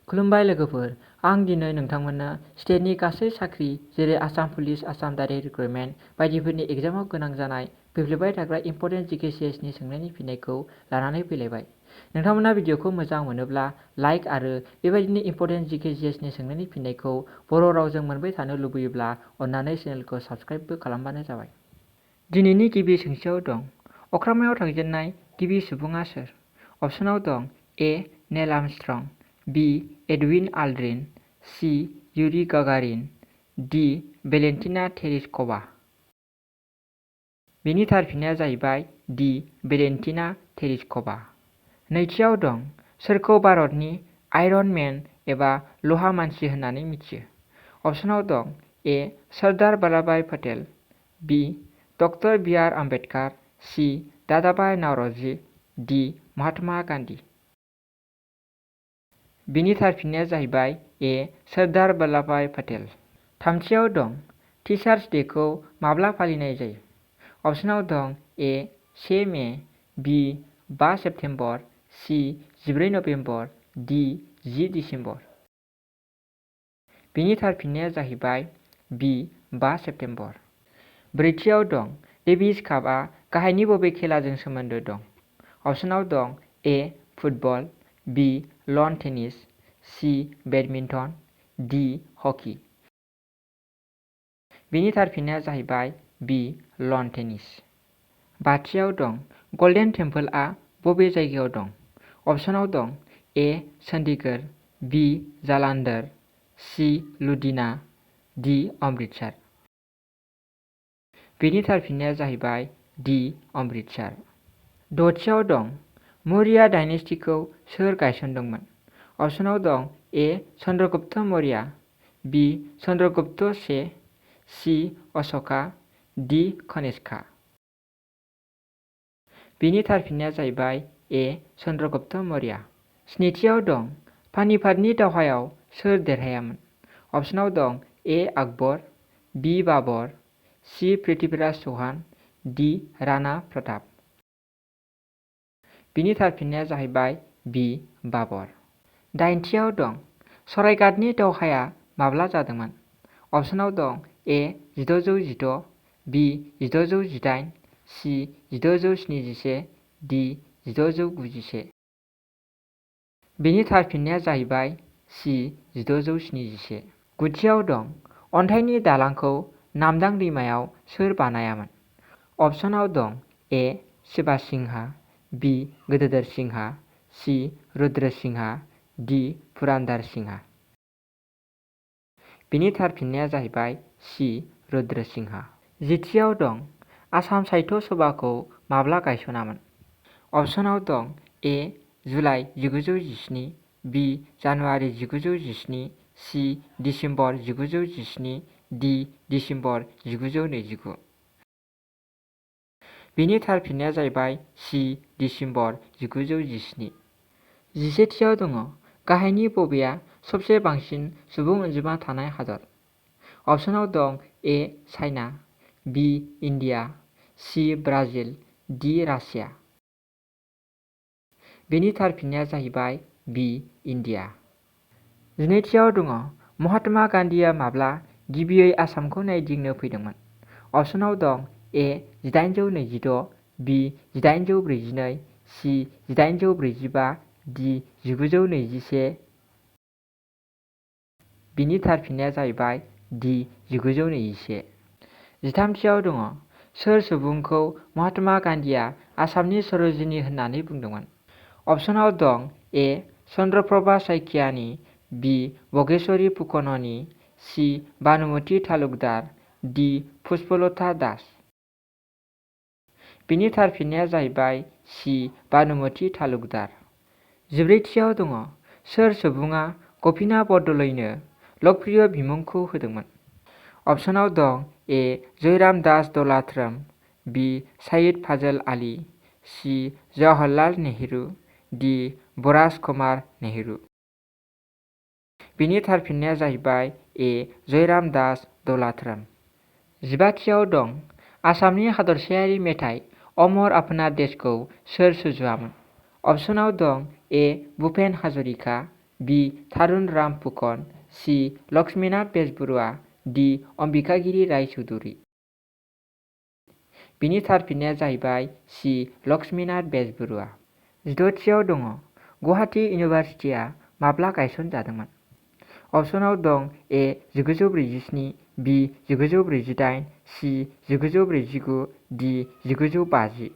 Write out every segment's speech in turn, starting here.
खुलुमबाय लोगोफोर, आं दिनै नोंथांमोननो स्टेटनि गासै साख्रि जेरै Assam police, Assam direct recruitment बायदिफोरनि एग्जामाव गोनां जानाय फैफ्लेबाय थाग्रा इम्पर्टेन्ट GK/CSनि सोंनायनि फिननायखौ लानानै फैलायबाय। नोंथांमोना भिडिअखौ मोजां मोनोब्ला लाइक आरो बेबायदिनो इम्पर्टेन्ट GK/CSनि सोंनायनि फिननायखौ बर' रावजों मोनबाय थानो लुबैयोब्ला अन्नानै चेनेलखौ साबस्क्राइबबो खालामबानो जाबाय। दिनैनि गिबि सोंथियाव दं, अख्राङाव थांजेननाय गिबि सुबुङा सोर? अपसनाव दं A. Neil Armstrong, B. Edwin Aldrin, C. Yuri Gagarin, D. Valentina Tereshkova. बेनि थार फिननाया जाहैबाय डी. वेलेन्टिना तेरेस्क'भा। नैथियाव दं, सोरखौ भारतनि आयरन मेन एबा लहा मानसि होननानै मिथियो? अपसनाव दं ए. सरदार वल्लभभाई पटेल, बी. डक्टर बी. आर. आम्बेडकार, सी. दादाभाई नौरोजी, डी. महात्मा गान्धी। बेनि थार फिननाया जाहैबाय ए. सरदार वल्लभभाई पटेल। थामथियाव दं, टिचार्स डेखौ माब्ला फालिनाय जायो? अपसनाव दं ए. 1 मे, बी. 5 सेप्तेम्बर, सी. 14 नभेम्बर, डी. 10 दिसेम्बर। बेनि थार फिननाया जाहैबाय बी. 5 सेप्तेम्बर। ब्रैथियाव दं, डेभिस कापआ गाहायनि बबे खेलाजों सोमोन्दो दं? अपसनाव दं A. Football, B. Lawn tennis, C. Badminton, D. Hockey. बेनि थार फिननाया जाहैबाय बी. Lawn tennis. बाथियाव दं, गल्डेन टेम्पलआ बबे जायगायाव दं? अपसनाव दं ए. चन्डीगढ़, बी. जालन्धर, सी. लुधियाना, डी. अमृतसर। बेनि थार फिननाया जाहैबाय डी. अमृतसर। दथियाव दं, मौर्य डायनेस्टिखौ सोर गायसनदोंमोन? अपसनाव दं ए. चन्द्रगुप्त मौर्य, बी. चन्द्रगुप्त से, सी. अश'का, डी. कनिष्का। बेनि थार फिननाया जाहैबाय ए. चन्द्रगुप्त मौर्य। स्निथियाव दं, पानिपाटनि दावहायाव सोर देरहायामोन? अपसनाव दं ए. आकबर, बी. बाबर, सी. पृथ्वीराज चौहान, डी. राणा प्रताप। बेनि थार फिननाया जाहैबाय बी. बाबर। दाइनथियाव दं, सरायघाटनि दावहाया माब्ला जादोंमोन? अपसनाव दं ए. 1616, बी. 1618, सी. 1671, डी. 1691। बेनि थार फिननाया जाहैबाय सी. 1671। गुथियाव दं, अन्थाइनि दालांखौ नामदां दैमायाव सोर बानायामोन? अपसनाव दं ए. शिवा सिंहा, बी. गदधर सिंहा, सी. रुद्र सिंहा, डी. पुरंदर सिंहा। बेनि थार फिननाया जाहैबाय सी. रुद्र सिंहा। जिथियाव दं, आसाम साहित्य सभाखौ माब्ला गायसनामोन? अपसनाव दं A. July 1917, B. January 1917, C. December 1917, D. December 1929। बेनि थार फिननाया जाहैबाय सी. दिसेम्बर 1917। जिसेथियाव दङ, गाहायनि बबेया सबसे बांसिन सुबुं अनजिमा थानाय हादर? अपसनाव दं A. China, B. India, C. Brazil, D. Russia. बेनि थार फिननाया जाहैबाय बी. इन्डिया। जिनैथियाव दङ, महात्मा गान्धीया माब्ला गिबियै आसामखौ नायदिंनो फैदोंमोन? अपसनाव दं ए. 1826, बी. 1842, सी. 1845, डी. 1921। बिनि थार फिननाया जाहैबाय डी. 1921। जिथामथियाव दङ, सोर सुबुंखौ महात्मा गान्धीया आसामनि सर'जिनी होननानै बुंदोंमोन? अपसनाव दं ए. चन्द्रप्रभा साइकियानी, बी. बगेश्वरी फुकननि, सी. भानुमति तालुकदार, डी. पुष्पलता दास। बिनि थार फिननाया जाहैबाय सी. भानुमति तालुकदार। जिब्रैथियाव दङ, सोर सुबुङा गपिनाथ बरदलैनो लोकप्रिय बिमुंखौ होदोंमोन? अपसनाव दं A. Jairam Das Daulatram, B. Syed Fazal Ali, C. Jawaharlal Nehru, D. Braj Kumar Nehru. बिनि थार फिननाया जाहैबाय ए. जयराम दास दौलतराम। जिबाथियाव दं, आसामनि हादरसायारि मेथाइ अमर अपना देशखौ सोर सुजुआमोन? अपसनाव दं ए. भुपेन हाजरिका, बि थारुन राम फुकन, सि लक्ष्मीनाथ बेजबरुवा, डि अम्बिकागिरि राय चौधुरी। बिनि थार फिननाया जाहैबाय सि लक्ष्मीनाथ बेजबरुवा। 16थियाव दङ गुवाहाटी इउनिभारसिटिया माब्ला गायसनजादोंमोन? अपसनाव दं ए 1947, बि 1948, सि 1949, डि 1950।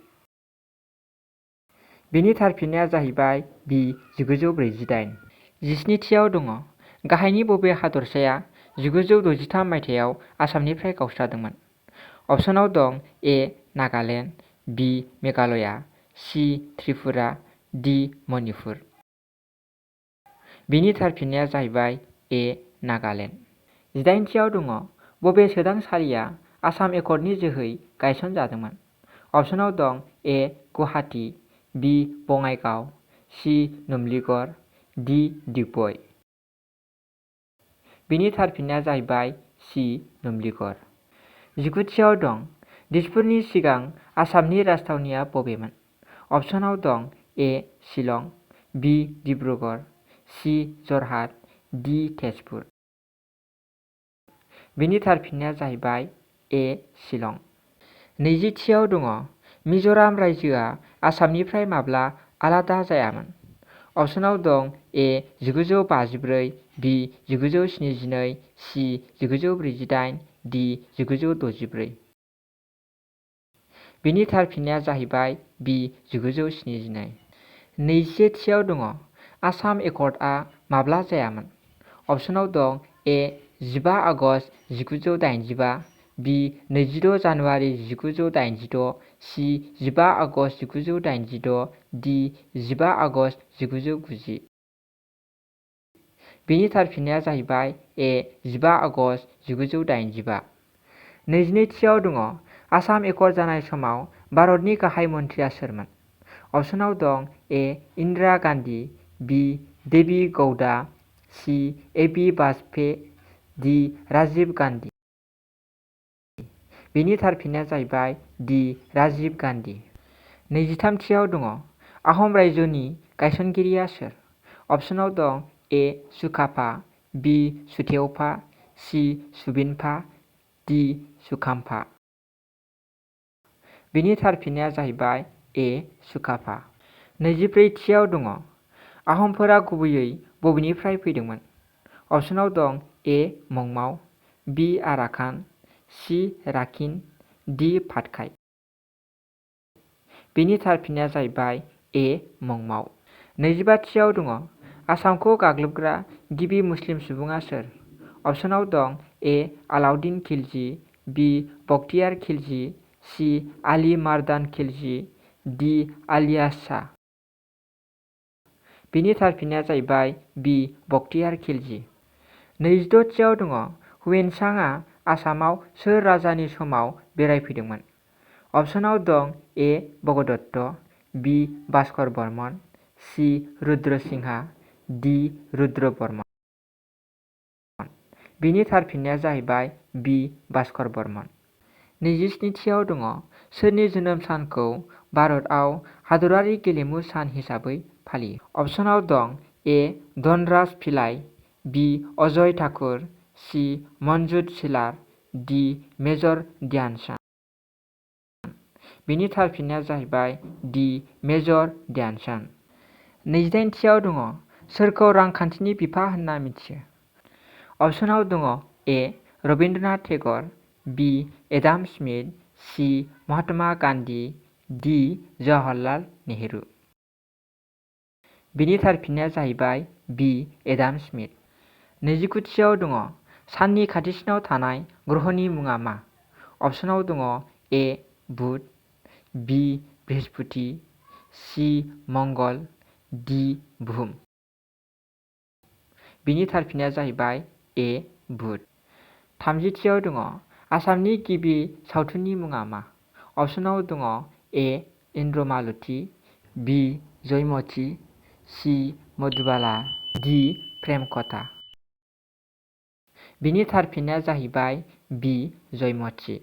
बिनि थार फिननाया जाहैबाय बि 1948। 17थियाव दङ गाहायनि बबे हादरसाया 1963 मायथाइयाव आसामनिफ्राय गावस्रादोंमोन? अपसनाव दं ए नागालेण्ड, बि मेघालया, सि त्रिपुरा, डि मणिपुर। बिनि थार फिननाया जाहैबाय ए नागालेण्ड। 18थियाव दङ बबे सोदांसालिया आसाम एकर्डनि जोहै गायसनजादोंमोन? अपसनाव दं ए गुवाहाटी, बि बङाइगाव, सि नुमलिगड़, डि दिग्बय। बिनि थार फिननाया जाहैबाय सि नुमलिगड़। 19थियाव दं दिसपुरनि सिगां आसामनि राजथावनिया बबेमोन? अपसनाव दं ए शिलं, बि डिब्रुगड़, सि जरहाट, डि तेजपुर। बिनि थार फिननाया जाहैबाय ए शिलं। 20थियाव दङ मिज'राम रायजोआ आसामनिफ्राय माब्ला आलादा जायामोन? अपसनाव दं ए 1954, बि 1972, सि 1948, डि 1964। बिनि थार फिननाया जाहैबाय बि 1972। 21थियाव दङ आसाम एकर्डआ माब्ला जायामोन? अपसनाव दं ए 15 आगस्ट 1985, बि 22 जानुवारि 1986, सि 15 आगस्ट 1986, डि 15 आगस्ट 1990। बिनि थार फिननाया जाहैबाय ए 15 आगस्ट 1985। 22थियाव दङ आसाम एकर्ड जानाय समाव भारतनि गाहाय मन्थ्रिया सोरमोन? अपसनाव दं ए इन्दिरा गान्धी, बि देबी गौड़ा, सि ए.बी. वाजपेयी, डि राजीव गान्धी। बिनि थार फिननाया जाहैबाय डि राजीव गान्धी। 23थियाव दङ आहम रायजोनि गायसनगिरिया सोर? अपसनाव दं ए सुकाफा, बि सुतेवफा, सि सुबिनफा, डि सुखामफा। बिनि थार फिननाया जाहैबाय ए सुकाफा। 24थियाव दङ आहमफोरा गुबैयै बबेनिफ्राय फैदोंमोन? अपसनाव दं ए मंमाव, बि आराकान, सि राकिन, डि पाटकाई। बिनि थार फिननाया जाहैबाय ए मंमाव। 25थियाव दङ आसामखौ गाग्लोबग्रा गिबि मुस्लिम सुबुङा सोर? अपसनाव दं ए आलाउद्दिन खिलजि, बि बख्तियार खिलजि, सि आली मार्दान खिलजि, डि आलियास शाह। बिनि थार फिननाया जाहैबाय बि बख्तियार खिलजि। 26थियाव दङ हुयेनसांआ आसामाव सोर राजानि समाव बेरायफैदोंमोन? अपसनाव दं ए भगदत्त, बि भास्कर बर्मन, सि रुद्र सिंहा, डि रुद्र बर्मन। बिनि थार फिननाया जाहैबाय बि भास्कर बर्मन। 27थियाव दङ सोरनि जोनोम सानखौ भारतआव हादरारि गेलेमु सान हिसाबै फालियो? अपसनाव दं ए धनराज पिल्लाई, बि अजय ठाकुर, सि मनजुत सिलार, डि मेजर ध्यानचांद। बिनि थार फिननाया जाहैबाय डि मेजर ध्यानचांद। 28थियाव दङ सोरखौ रांखान्थिनि बिफा होनना मिथियो? अपसनाव दङ ए रबीन्द्रनाथ टेगर, बि एडाम स्मिथ, सि महात्मा गान्धी, डि जवाहरलाल नेहरू। बिनि थार फिननाया जाहैबाय बि एडाम स्मिथ। 29थियाव दङ साननि खाथिसिनाव थानाय ग्रहनि मुङा मा? अपसनाव दङ ए बुध, बि बृहस्पति, सि मंगल, डि बुहुम। बिनि थार फिननाया जाहैबाय ए बुध। 30थियाव दङ आसामनि गिबि सावथुननि मुङा मा? अपसनाव दङ ए इन्द्रमालति, बि जयमती, सि मधुबाला, डि प्रेमकथा। बिनि थार फिननाया जाहैबाय बि जयमती।